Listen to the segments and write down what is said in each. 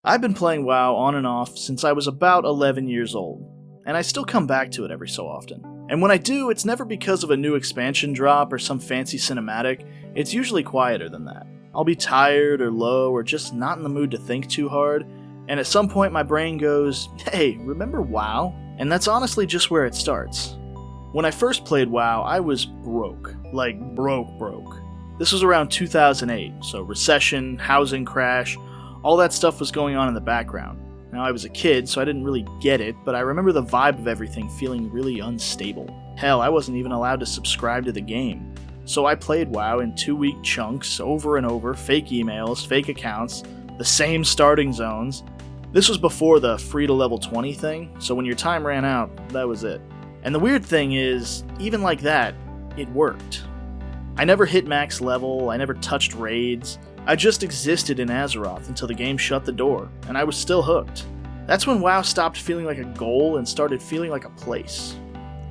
I've been playing WoW on and off since I was about 11 years old, and I still come back to it every so often. And when I do, it's never because of a new expansion drop or some fancy cinematic. It's usually quieter than that. I'll be tired or low or just not in the mood to think too hard, and at some point my brain goes, hey, remember WoW? And that's honestly just where it starts. When I first played WoW, I was broke. Like broke. This was around 2008, so recession, housing crash, all that stuff was going on in the background. Now, I was a kid, so I didn't really get it, but I remember the vibe of everything feeling really unstable. Hell, I wasn't even allowed to subscribe to the game. So I played WoW in 2-week chunks, over and over, fake emails, fake accounts, the same starting zones. This was before the free to level 20 thing, so when your time ran out, that was it. And the weird thing is, even like that, it worked. I never hit max level, I never touched raids. I just existed in Azeroth until the game shut the door, and I was still hooked. That's when WoW stopped feeling like a goal and started feeling like a place.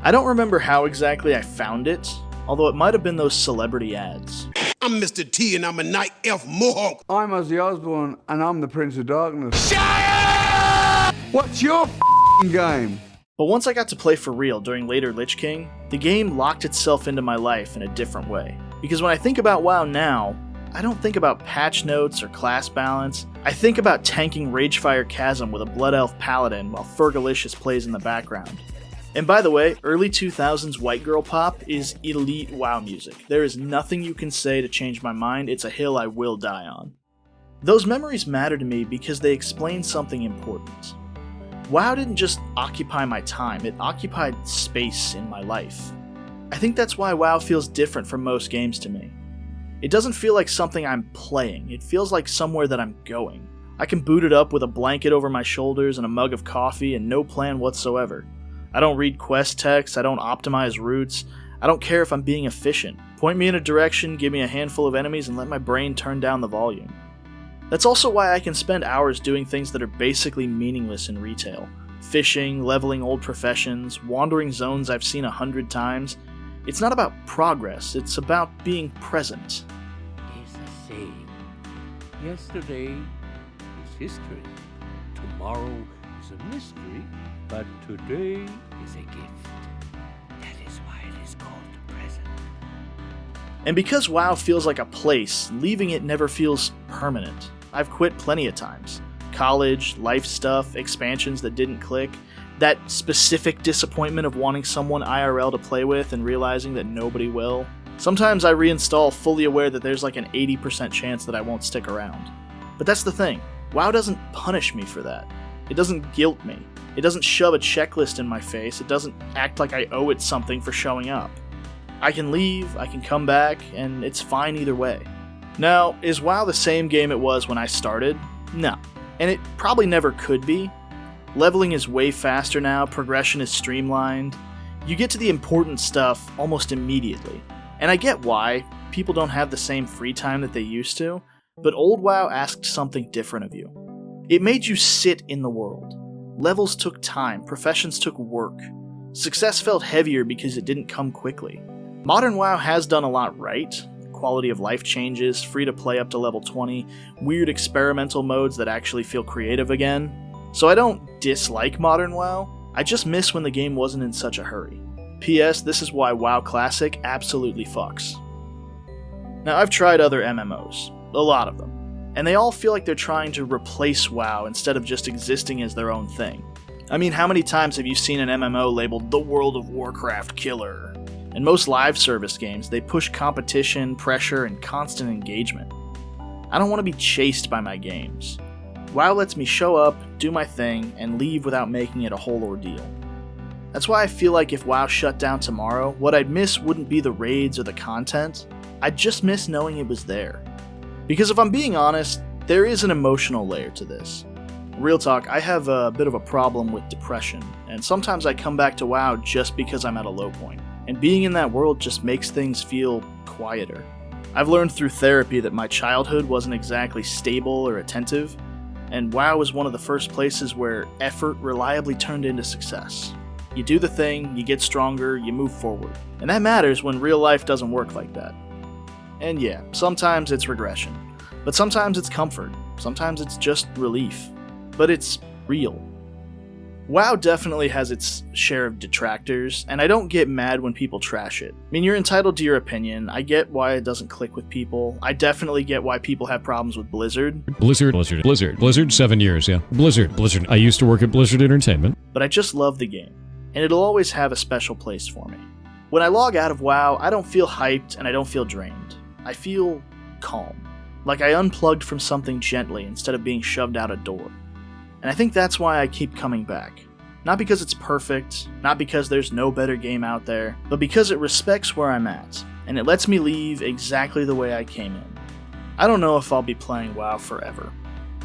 I don't remember how exactly I found it, although it might have been those celebrity ads. I'm Mr. T and I'm a Night Elf Mohawk. I'm Ozzy Osbourne and I'm the Prince of Darkness. Shut up! What's your game? But once I got to play for real during later Lich King, the game locked itself into my life in a different way. Because when I think about WoW now, I don't think about patch notes or class balance. I think about tanking Ragefire Chasm with a Blood Elf Paladin while Fergalicious plays in the background. And by the way, early 2000s white girl pop is elite WoW music. There is nothing you can say to change my mind, it's a hill I will die on. Those memories matter to me because they explain something important. WoW didn't just occupy my time, it occupied space in my life. I think that's why WoW feels different from most games to me. It doesn't feel like something I'm playing, it feels like somewhere that I'm going. I can boot it up with a blanket over my shoulders and a mug of coffee and no plan whatsoever. I don't read quest text, I don't optimize routes, I don't care if I'm being efficient. Point me in a direction, give me a handful of enemies, and let my brain turn down the volume. That's also why I can spend hours doing things that are basically meaningless in retail. Fishing, leveling old professions, wandering zones I've seen 100 times. It's not about progress, it's about being present. There's a saying, yesterday is history, tomorrow is a mystery, but today is a gift. That is why it is called the present. And because WoW feels like a place, leaving it never feels permanent. I've quit plenty of times. College, life stuff, expansions that didn't click, that specific disappointment of wanting someone IRL to play with and realizing that nobody will. Sometimes I reinstall fully aware that there's like an 80% chance that I won't stick around. But that's the thing, WoW doesn't punish me for that. It doesn't guilt me. It doesn't shove a checklist in my face. It doesn't act like I owe it something for showing up. I can leave, I can come back, and it's fine either way. Now, is WoW the same game it was when I started? No. And it probably never could be. Leveling is way faster now, progression is streamlined. You get to the important stuff almost immediately. And I get why, people don't have the same free time that they used to, but old WoW asked something different of you. It made you sit in the world. Levels took time, professions took work. Success felt heavier because it didn't come quickly. Modern WoW has done a lot right. Quality of life changes, free to play up to level 20, weird experimental modes that actually feel creative again. So I don't dislike modern WoW, I just miss when the game wasn't in such a hurry. P.S. This is why WoW Classic absolutely fucks. Now I've tried other MMOs, a lot of them, and they all feel like they're trying to replace WoW instead of just existing as their own thing. I mean, how many times have you seen an MMO labeled the World of Warcraft killer? In most live service games, they push competition, pressure, and constant engagement. I don't want to be chased by my games. WoW lets me show up, do my thing, and leave without making it a whole ordeal. That's why I feel like if WoW shut down tomorrow, what I'd miss wouldn't be the raids or the content, I'd just miss knowing it was there. Because if I'm being honest, there is an emotional layer to this. Real talk, I have a bit of a problem with depression, and sometimes I come back to WoW just because I'm at a low point. And being in that world just makes things feel quieter. I've learned through therapy that my childhood wasn't exactly stable or attentive, and WoW was one of the first places where effort reliably turned into success. You do the thing, you get stronger, you move forward. And that matters when real life doesn't work like that. And yeah, sometimes it's regression. But sometimes it's comfort. Sometimes it's just relief. but it's real. WoW definitely has its share of detractors, and I don't get mad when people trash it. I mean, you're entitled to your opinion. I get why it doesn't click with people. I definitely get why people have problems with Blizzard. Blizzard, 7 years, yeah. Blizzard. I used to work at Blizzard Entertainment. But I just love the game, and it'll always have a special place for me. When I log out of WoW, I don't feel hyped and I don't feel drained. I feel calm. Like I unplugged from something gently instead of being shoved out a door. And I think that's why I keep coming back. Not because it's perfect, not because there's no better game out there, but because it respects where I'm at, and it lets me leave exactly the way I came in. I don't know if I'll be playing WoW forever.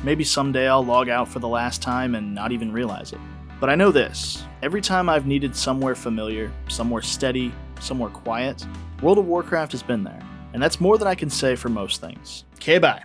Maybe someday I'll log out for the last time and not even realize it. But I know this, every time I've needed somewhere familiar, somewhere steady, somewhere quiet, World of Warcraft has been there. And that's more than I can say for most things. Okay, bye.